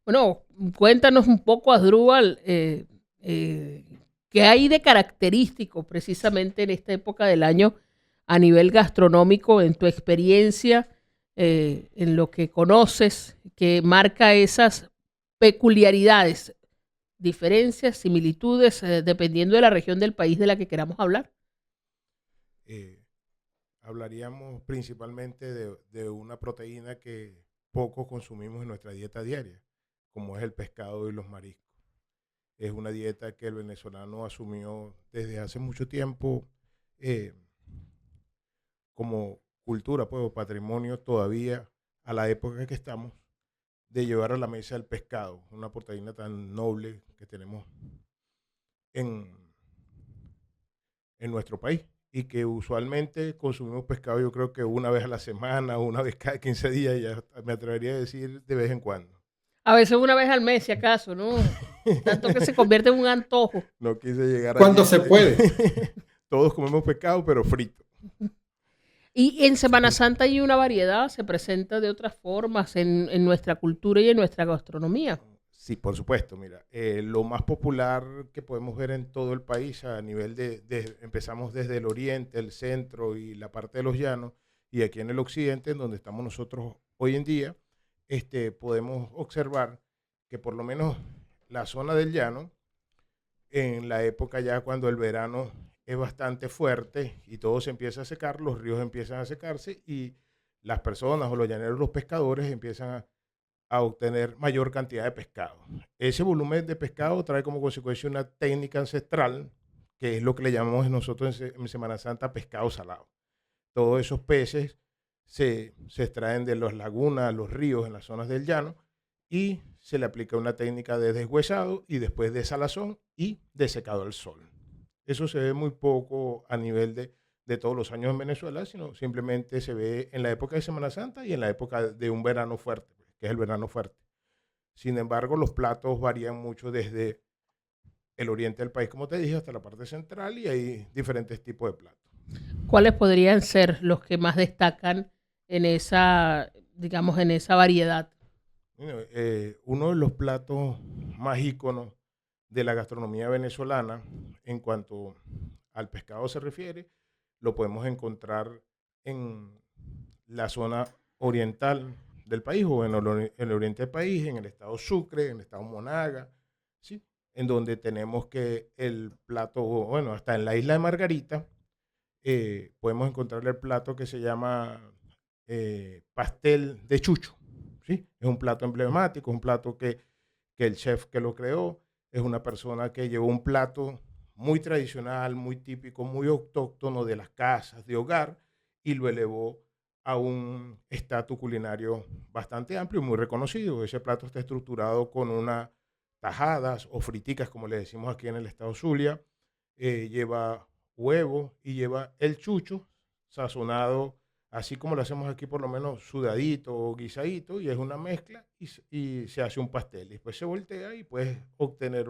Bueno, cuéntanos un poco, Asdrúbal, qué hay de característico precisamente en esta época del año a nivel gastronómico, en tu experiencia, en lo que conoces, que marca esas peculiaridades, diferencias, similitudes, dependiendo de la región del país de la que queramos hablar. Eh, Hablaríamos principalmente de una proteína que poco consumimos en nuestra dieta diaria, como es el pescado y los mariscos. Es una dieta que el venezolano asumió desde hace mucho tiempo eh, como cultura, pues, o patrimonio todavía a la época que estamos, de llevar a la mesa el pescado, una proteína tan noble que tenemos en, en nuestro país y que usualmente consumimos pescado yo creo que una vez a la semana, una vez cada 15 días, ya me atrevería a decir de vez en cuando. A veces una vez al mes, si acaso, ¿no? Tanto que se convierte en un antojo. No quise llegar Cuando allí. se puede. Todos comemos pescado, pero frito. Y en Semana Santa hay una variedad, se presenta de otras formas en nuestra cultura y en nuestra gastronomía. Sí, por supuesto. Mira, lo más popular que podemos ver en todo el país a nivel empezamos desde el oriente, el centro y la parte de los llanos, y aquí en el occidente, en donde estamos nosotros hoy en día, podemos observar que por lo menos la zona del llano, en la época ya cuando el verano es bastante fuerte y todo se empieza a secar, los ríos empiezan a secarse y las personas o los llaneros, los pescadores empiezan a obtener mayor cantidad de pescado. Ese volumen de pescado trae como consecuencia una técnica ancestral, que es lo que le llamamos nosotros en Semana Santa pescado salado. Todos esos peces se extraen de las lagunas, los ríos, en las zonas del llano, y se le aplica una técnica de deshuesado y después de salazón y de secado al sol. Eso se ve muy poco a nivel de todos los años en Venezuela, sino simplemente se ve en la época de Semana Santa y en la época de un verano fuerte, que es el verano fuerte. Sin embargo, los platos varían mucho desde el oriente del país, como te dije, hasta la parte central y hay diferentes tipos de platos. ¿Cuáles podrían ser los que más destacan en esa, digamos, en esa variedad? Uno de los platos más íconos de la gastronomía venezolana en cuanto al pescado se refiere, lo podemos encontrar en la zona oriental del país o en el oriente del país, en el estado Sucre, en el estado Monaga, ¿sí? En donde tenemos que el plato, bueno, hasta en la isla de Margarita, podemos encontrar el plato que se llama pastel de chucho, ¿sí? Es un plato emblemático, es un plato que el chef que lo creó es una persona que llevó un plato muy tradicional, muy típico, muy autóctono de las casas de hogar y lo elevó a un estatus culinario bastante amplio y muy reconocido. Ese plato está estructurado con unas tajadas o friticas, como le decimos aquí en el estado Zulia. Lleva huevo y lleva el chucho sazonado, así como lo hacemos aquí, por lo menos sudadito o guisadito, y es una mezcla y se hace un pastel. Después se voltea y puedes obtener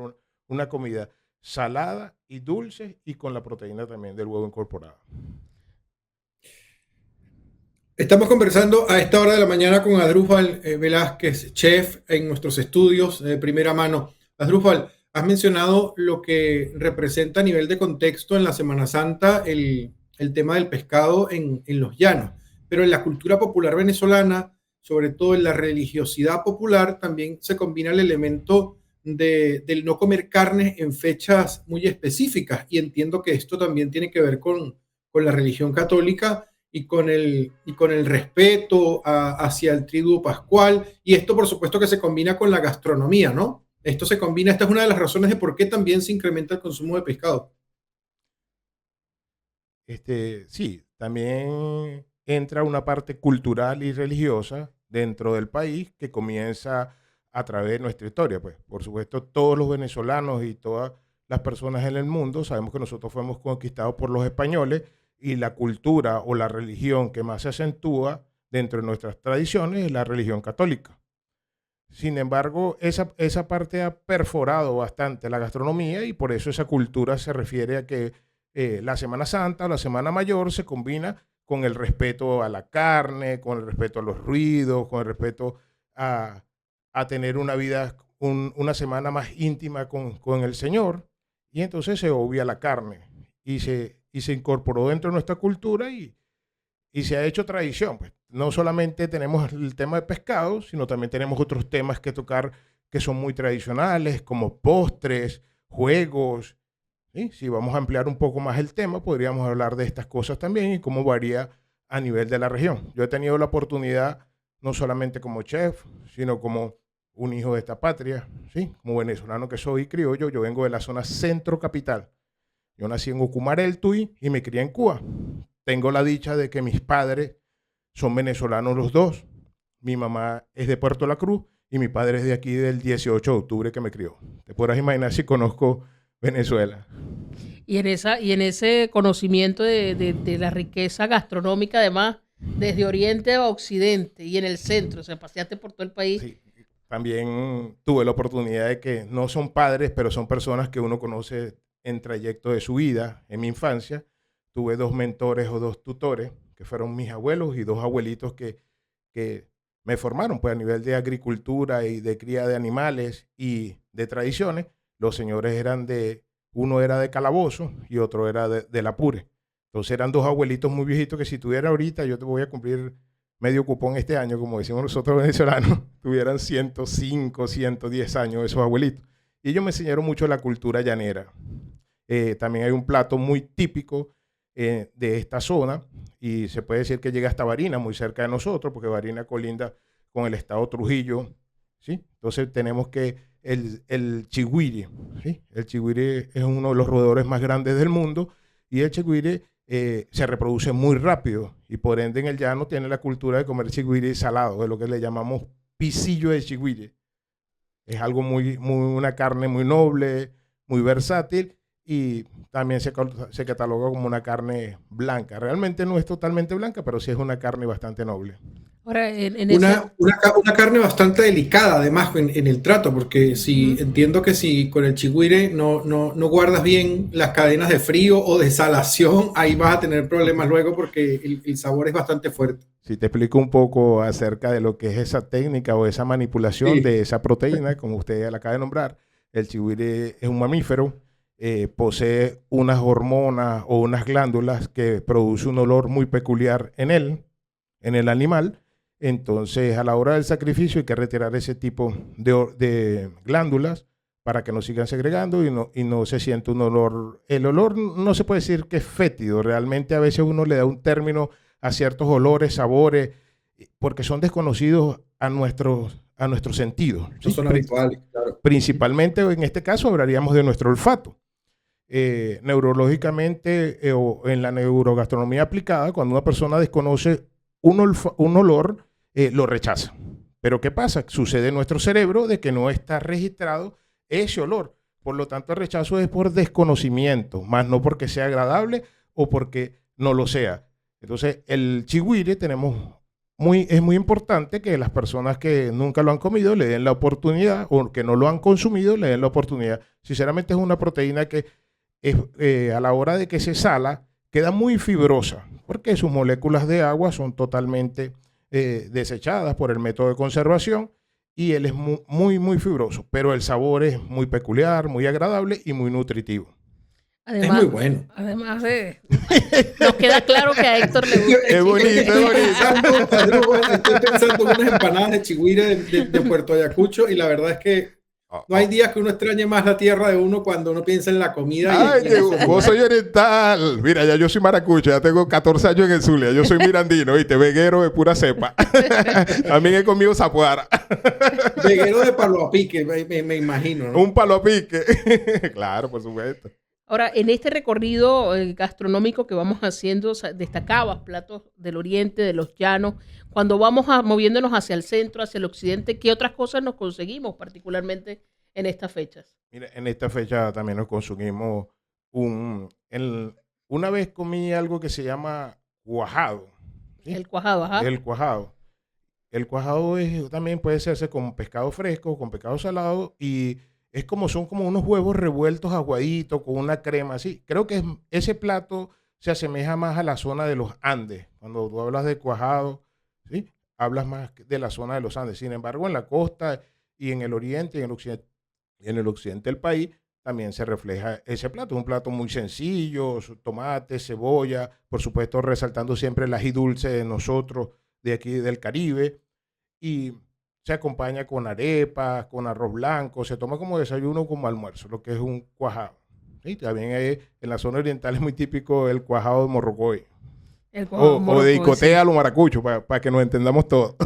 una comida salada y dulce y con la proteína también del huevo incorporado. Estamos conversando a esta hora de la mañana con Asdrúbal Velázquez, chef en nuestros estudios de primera mano. Asdrúbal, has mencionado lo que representa a nivel de contexto en la Semana Santa el tema del pescado en los llanos, pero en la cultura popular venezolana, sobre todo en la religiosidad popular, también se combina el elemento del no comer carne en fechas muy específicas y entiendo que esto también tiene que ver con la religión católica y con el respeto hacia el triduo pascual. Y esto, por supuesto, que se combina con la gastronomía, ¿no? Esto se combina, esta es una de las razones de por qué también se incrementa el consumo de pescado. Sí, también entra una parte cultural y religiosa dentro del país que comienza a través de nuestra historia. Pues, por supuesto, todos los venezolanos y todas las personas en el mundo sabemos que nosotros fuimos conquistados por los españoles y la cultura o la religión que más se acentúa dentro de nuestras tradiciones es la religión católica. Sin embargo, esa parte ha perforado bastante la gastronomía y por eso esa cultura se refiere a que la Semana Santa o la Semana Mayor se combina con el respeto a la carne, con el respeto a los ruidos, con el respeto a, a tener una vida, una semana más íntima con el Señor, y entonces se obvia la carne y se incorporó dentro de nuestra cultura y se ha hecho tradición. Pues. No solamente tenemos el tema de pescado, sino también tenemos otros temas que tocar que son muy tradicionales, como postres, juegos. ¿Sí? Si vamos a ampliar un poco más el tema, podríamos hablar de estas cosas también y cómo varía a nivel de la región. Yo he tenido la oportunidad, no solamente como chef, sino como un hijo de esta patria, ¿sí? Como venezolano que soy criollo, yo vengo de la zona centro capital. Yo nací en Ucumarel, Tuy, y me crié en Cuba. Tengo la dicha de que mis padres son venezolanos los dos. Mi mamá es de Puerto La Cruz y mi padre es de aquí del 18 de octubre que me crió. Te podrás imaginar si conozco Venezuela. Y en ese conocimiento de la riqueza gastronómica, además, desde Oriente a Occidente y en el centro, o sea, paseaste por todo el país. Sí, también tuve la oportunidad de que no son padres, pero son personas que uno conoce en trayecto de su vida. En mi infancia tuve 2 mentores o 2 tutores, que fueron mis abuelos y 2 abuelitos que me formaron pues, a nivel de agricultura y de cría de animales y de tradiciones. Los señores uno era de Calabozo y otro era de Apure. Entonces eran 2 abuelitos muy viejitos que si tuviera ahorita, yo te voy a cumplir medio cupón este año, como decimos nosotros venezolanos, tuvieran 105, 110 años esos abuelitos. Y ellos me enseñaron mucho la cultura llanera. También hay un plato muy típico de esta zona y se puede decir que llega hasta Barinas, muy cerca de nosotros, porque Barinas colinda con el estado Trujillo, ¿sí? Entonces tenemos que el chigüire, ¿sí? El chigüire es uno de los roedores más grandes del mundo y el chigüire se reproduce muy rápido y por ende en el llano tiene la cultura de comer chigüire salado, de lo que le llamamos pisillo de chigüire. Es algo una carne muy noble, muy versátil y también se cataloga como una carne blanca. Realmente no es totalmente blanca, pero sí es una carne bastante noble. Ahora, una carne bastante delicada, además, en el trato, porque entiendo que si con el chigüire no guardas bien las cadenas de frío o de salación, ahí vas a tener problemas luego porque el sabor es bastante fuerte. Si te explico un poco acerca de lo que es esa técnica o esa manipulación de esa proteína, como usted la acaba de nombrar, el chigüire es un mamífero, posee unas hormonas o unas glándulas que producen un olor muy peculiar en el animal. Entonces, a la hora del sacrificio hay que retirar ese tipo de glándulas para que no sigan segregando y no se siente un olor. El olor no se puede decir que es fétido. Realmente a veces uno le da un término a ciertos olores, sabores, porque son desconocidos a nuestros sentidos. ¿Sí? Son habituales, claro. Principalmente en este caso hablaríamos de nuestro olfato. Neurológicamente o en la neurogastronomía aplicada, cuando una persona desconoce un olor, lo rechaza. Pero ¿qué pasa? Sucede en nuestro cerebro de que no está registrado ese olor. Por lo tanto, el rechazo es por desconocimiento, más no porque sea agradable o porque no lo sea. Entonces, el chigüire es muy importante que las personas que nunca lo han comido le den la oportunidad o que no lo han consumido le den la oportunidad. Sinceramente es una proteína que a la hora de que se sala queda muy fibrosa porque sus moléculas de agua son totalmente desechadas por el método de conservación y él es muy, muy fibroso, pero el sabor es muy peculiar, muy agradable y muy nutritivo. Además, es muy bueno. Además nos queda claro que a Héctor le gusta. Es bonito, Estoy pensando en unas empanadas de chigüire de Puerto Ayacucho y la verdad es que no hay días que uno extrañe más la tierra de uno cuando uno piensa en la comida. Ay, vos soy oriental. Mira, ya yo soy maracucho, ya tengo 14 años en el Zulia. Yo soy mirandino, ¿viste? Veguero de pura cepa. También he comido zapuara. Veguero de palo a pique, me imagino, ¿no? Un palo a pique. Claro, por supuesto. Ahora, en este recorrido gastronómico que vamos haciendo, destacabas platos del oriente, de los llanos. Cuando vamos moviéndonos hacia el centro, hacia el occidente, ¿qué otras cosas nos conseguimos particularmente en estas fechas? Mira, en esta fecha también nos consumimos una vez comí algo que se llama cuajado. ¿Sí? El cuajado, ajá. El cuajado. El cuajado también puede hacerse con pescado fresco, con pescado salado y son como unos huevos revueltos aguaditos con una crema así. Creo que ese plato se asemeja más a la zona de los Andes. Cuando tú hablas de cuajado, ¿sí? Hablas más de la zona de los Andes. Sin embargo, en la costa y en el oriente y en el occidente del país también se refleja ese plato. Es un plato muy sencillo, tomate, cebolla, por supuesto resaltando siempre el ají dulce de nosotros, de aquí del Caribe, y se acompaña con arepas, con arroz blanco, se toma como desayuno, como almuerzo, lo que es un cuajado. ¿Sí? También en la zona oriental es muy típico el cuajado de morrocoy. El cuajado O de morrocoy, icotea sí. a lo maracucho, para que nos entendamos todos.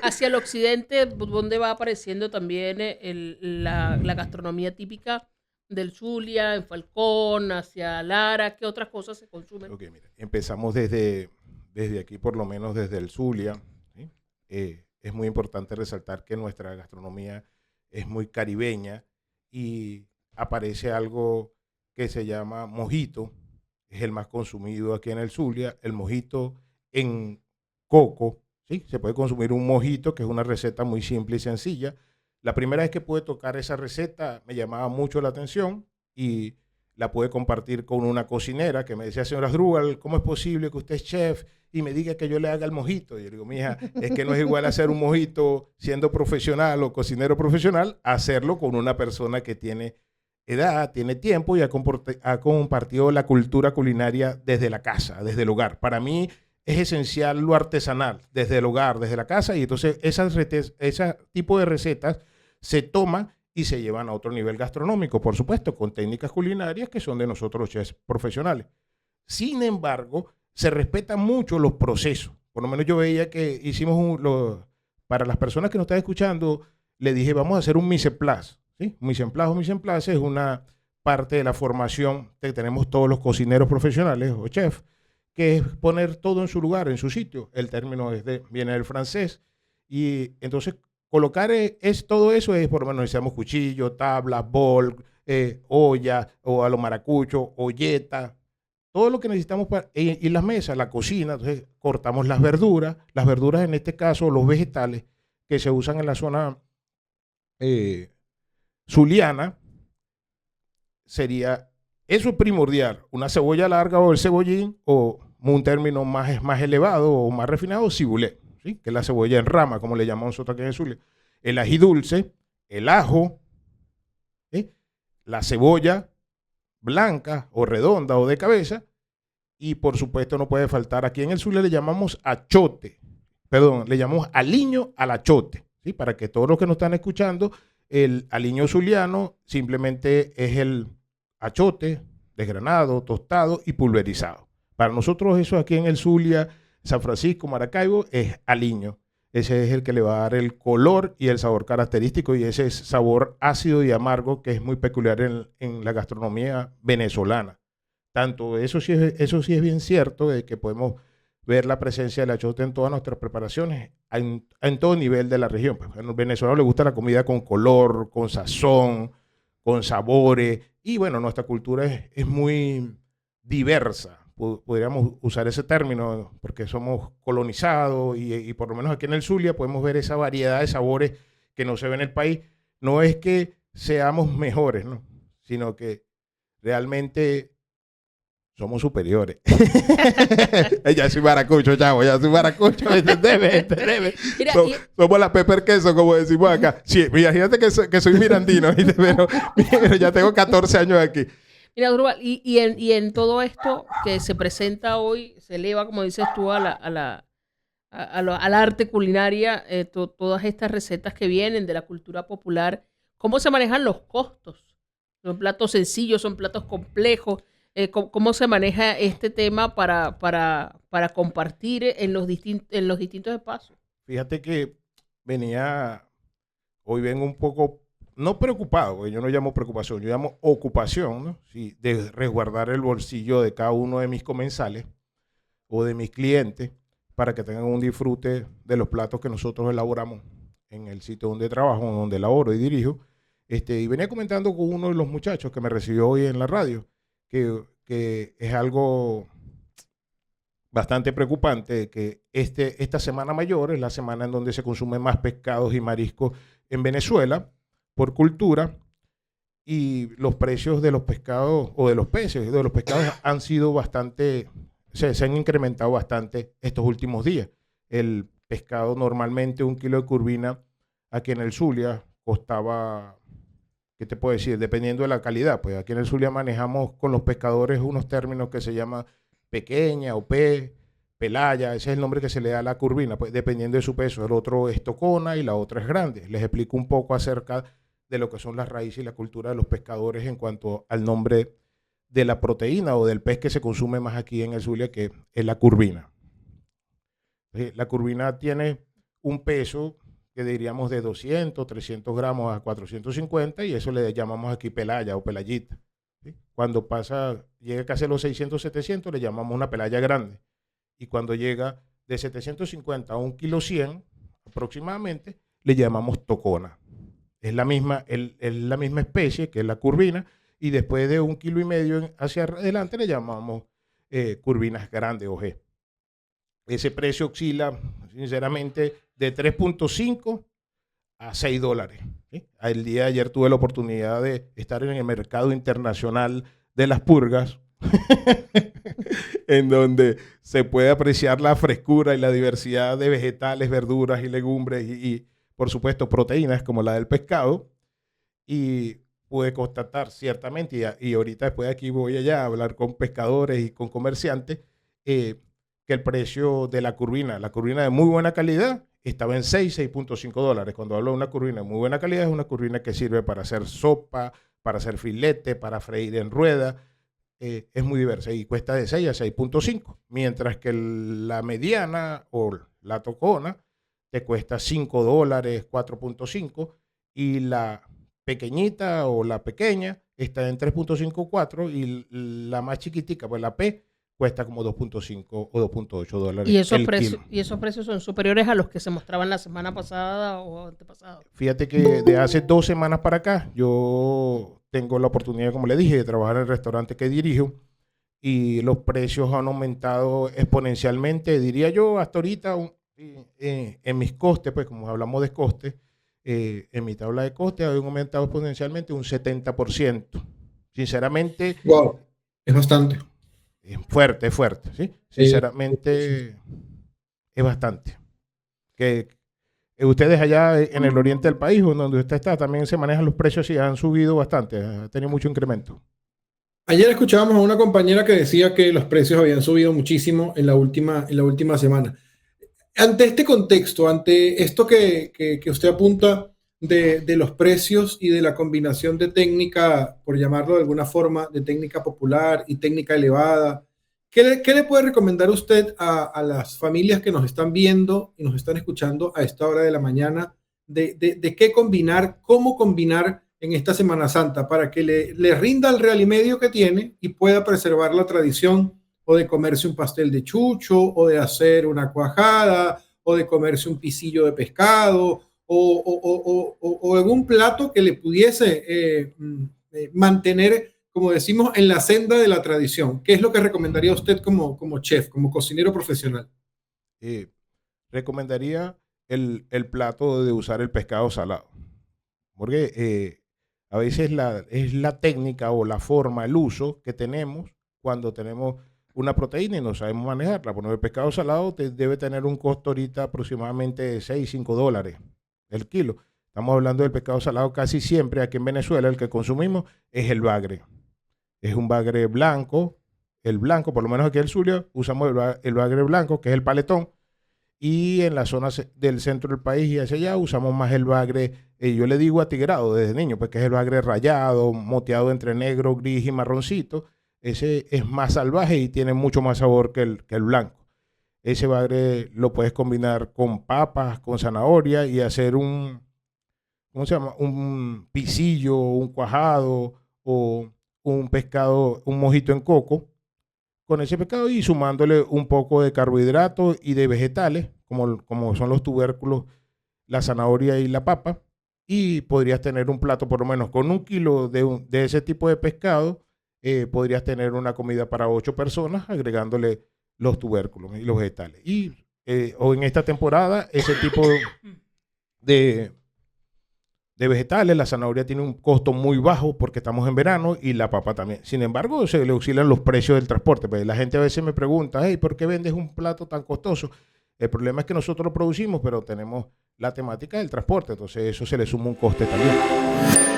Hacia el occidente, donde va apareciendo también la gastronomía típica del Zulia, en Falcón, hacia Lara, ¿qué otras cosas se consumen? Ok, mira, empezamos desde aquí, por lo menos desde el Zulia. ¿Sí? Es muy importante resaltar que nuestra gastronomía es muy caribeña y aparece algo que se llama mojito, es el más consumido aquí en el Zulia, el mojito en coco. ¿Sí? Se puede consumir un mojito, que es una receta muy simple y sencilla. La primera vez que pude tocar esa receta me llamaba mucho la atención y la pude compartir con una cocinera que me decía, señora Asdrúbal, ¿cómo es posible que usted es chef y me diga que yo le haga el mojito? Y yo digo, mija, es que no es igual hacer un mojito siendo profesional o cocinero profesional, hacerlo con una persona que tiene edad, tiene tiempo y ha compartido la cultura culinaria desde la casa, desde el hogar. Para mí es esencial lo artesanal, desde el hogar, desde la casa, y entonces ese tipo de recetas se toman y se llevan a otro nivel gastronómico, por supuesto, con técnicas culinarias que son de nosotros los chefs profesionales. Sin embargo, se respetan mucho los procesos. Por lo menos yo veía que hicimos para las personas que nos están escuchando, le dije, vamos a hacer un mise en place. ¿Sí? Mise en place o mise en place es una parte de la formación que tenemos todos los cocineros profesionales o chefs, que es poner todo en su lugar, en su sitio. El término viene del francés. Y entonces colocar todo eso es, por lo menos necesitamos cuchillo, tabla, bol, olla, o a lo maracucho, olleta, todo lo que necesitamos y las mesas, la cocina. Entonces cortamos las verduras en este caso, los vegetales que se usan en la zona zuliana, sería, eso es primordial, una cebolla larga o el cebollín, o un término más elevado o más refinado, cibulet, ¿sí? Que es la cebolla en rama, como le llamamos nosotros aquí en el Zulia. El ají dulce, el ajo, ¿sí? La cebolla blanca o redonda o de cabeza, y por supuesto no puede faltar, aquí en el Zulia le llamamos achote, le llamamos aliño al achote, ¿sí? Para que todos los que nos están escuchando, el aliño zuliano simplemente es el achote desgranado, tostado y pulverizado. Para nosotros eso aquí en el Zulia, San Francisco, Maracaibo, es aliño. Ese es el que le va a dar el color y el sabor característico, y ese es sabor ácido y amargo que es muy peculiar en la gastronomía venezolana. Tanto eso sí es bien cierto, de que podemos ver la presencia del achote en todas nuestras preparaciones, en todo nivel de la región. Pues, a los venezolanos les gusta la comida con color, con sazón, con sabores, y bueno, nuestra cultura es muy diversa. Podríamos usar ese término porque somos colonizados y por lo menos aquí en el Zulia podemos ver esa variedad de sabores que no se ve en el país. No es que seamos mejores, ¿no? Sino que realmente somos superiores. Ya soy maracucho, chavo, ya soy maracucho. Entendeme. Mira, Somos la pepper queso, como decimos acá. Sí, imagínate que soy mirandino, ¿viste? Pero ya tengo 14 años aquí. Mira, Asdrúbal, y en todo esto que se presenta hoy, se eleva, como dices tú, al arte culinaria, todas estas recetas que vienen de la cultura popular, ¿cómo se manejan los costos? ¿Son platos sencillos, son platos complejos? ¿Cómo se maneja este tema para compartir en los distintos espacios? Fíjate que hoy vengo un poco, no preocupado, porque yo no llamo preocupación, yo llamo ocupación, ¿no? Sí, de resguardar el bolsillo de cada uno de mis comensales o de mis clientes para que tengan un disfrute de los platos que nosotros elaboramos en el sitio donde trabajo, donde laboro y dirijo. Y venía comentando con uno de los muchachos que me recibió hoy en la radio, que es algo bastante preocupante, que esta semana mayor es la semana en donde se consumen más pescados y mariscos en Venezuela por cultura, y los precios de los pescados o de los peces, de los pescados han sido bastante, se han incrementado bastante estos últimos días. El pescado normalmente, un kilo de curvina aquí en el Zulia costaba, ¿qué te puedo decir? Dependiendo de la calidad, pues aquí en el Zulia manejamos con los pescadores unos términos que se llama pequeña o pelaya, ese es el nombre que se le da a la curvina, pues dependiendo de su peso. El otro es tocona y la otra es grande. Les explico un poco acerca de lo que son las raíces y la cultura de los pescadores en cuanto al nombre de la proteína o del pez que se consume más aquí en el Zulia, que es la curvina. La curvina tiene un peso que diríamos de 200, 300 gramos a 450 y eso le llamamos aquí pelaya o pelayita. ¿Sí? Cuando llega casi a los 600, 700 le llamamos una pelaya grande. Y cuando llega de 750 a 1,1 kg aproximadamente, le llamamos tocona. Es la misma especie que es la curvina, y después de 1,5 kg hacia adelante le llamamos curvinas grandes o G. Ese precio oscila, sinceramente, de 3.5 a $6. ¿Sí? El día de ayer tuve la oportunidad de estar en el mercado internacional de las purgas, en donde se puede apreciar la frescura y la diversidad de vegetales, verduras y legumbres y por supuesto, proteínas como la del pescado. Y pude constatar ciertamente, y ahorita después de aquí voy allá a hablar con pescadores y con comerciantes, que el precio de la curvina de muy buena calidad, estaba en $6.5. Cuando hablo de una curvina de muy buena calidad, es una curvina que sirve para hacer sopa, para hacer filete, para freír en rueda. Es muy diversa y cuesta de 6 a 6.5, mientras que la mediana o la tocona te cuesta $5, 4.5, y la pequeñita o la pequeña está en 3.5, 4, y la más chiquitica, pues la P, cuesta como 2.5 o $2.8 ¿Y esos el precios, kilo. y esos precios son superiores a los que se mostraban la semana pasada o antepasada? Fíjate que de hace 2 semanas para acá, yo tengo la oportunidad, como le dije, de trabajar en el restaurante que dirijo, y los precios han aumentado exponencialmente, diría yo, hasta ahorita, en mis costes, pues como hablamos de costes, en mi tabla de costes han aumentado exponencialmente un 70%. Sinceramente, Wow, es bastante. es fuerte, ¿sí? Sinceramente, es bastante. Que ustedes allá en el oriente del país, o donde usted está, también se manejan los precios y han subido bastante, ha tenido mucho incremento. Ayer escuchábamos a una compañera que decía que los precios habían subido muchísimo en la última semana. Ante este contexto, ante esto que usted apunta de los precios y de la combinación de técnica, por llamarlo de alguna forma, de técnica popular y técnica elevada, ¿qué le puede recomendar usted a las familias que nos están viendo y nos están escuchando a esta hora de la mañana de qué combinar, cómo combinar en esta Semana Santa para que le rinda el real y medio que tiene y pueda preservar la tradición o de comerse un pastel de chucho, o de hacer una cuajada, o de comerse un pisillo de pescado, o en un plato que le pudiese mantener, como decimos, en la senda de la tradición? ¿Qué es lo que recomendaría usted como chef, como cocinero profesional? Recomendaría el plato de usar el pescado salado, porque a veces es la técnica o la forma, el uso que tenemos cuando tenemos una proteína y no sabemos manejarla. Bueno, el pescado salado debe tener un costo ahorita aproximadamente de $6, $5 el kilo. Estamos hablando del pescado salado casi siempre aquí en Venezuela, el que consumimos es el bagre. Es un bagre blanco, el blanco, por lo menos aquí en el Zulia, usamos el bagre blanco, que es el paletón, y en las zonas del centro del país y hacia allá usamos más el bagre, yo le digo atigrado desde niño, porque es el bagre rayado, moteado entre negro, gris y marroncito. Ese es más salvaje y tiene mucho más sabor que el blanco. Ese bagre lo puedes combinar con papas, con zanahoria y hacer ¿cómo se llama? Un pisillo, un cuajado o un pescado, un mojito en coco con ese pescado y sumándole un poco de carbohidratos y de vegetales, como son los tubérculos, la zanahoria y la papa. Y podrías tener un plato por lo menos con 1 kilo de ese tipo de pescado. Podrías tener una comida para 8 personas agregándole los tubérculos y los vegetales. O en esta temporada, ese tipo de vegetales, la zanahoria tiene un costo muy bajo porque estamos en verano y la papa también. Sin embargo, se le oscilan los precios del transporte. Pues la gente a veces me pregunta, hey, ¿por qué vendes un plato tan costoso? El problema es que nosotros lo producimos, pero tenemos la temática del transporte. Entonces eso se le suma un coste también.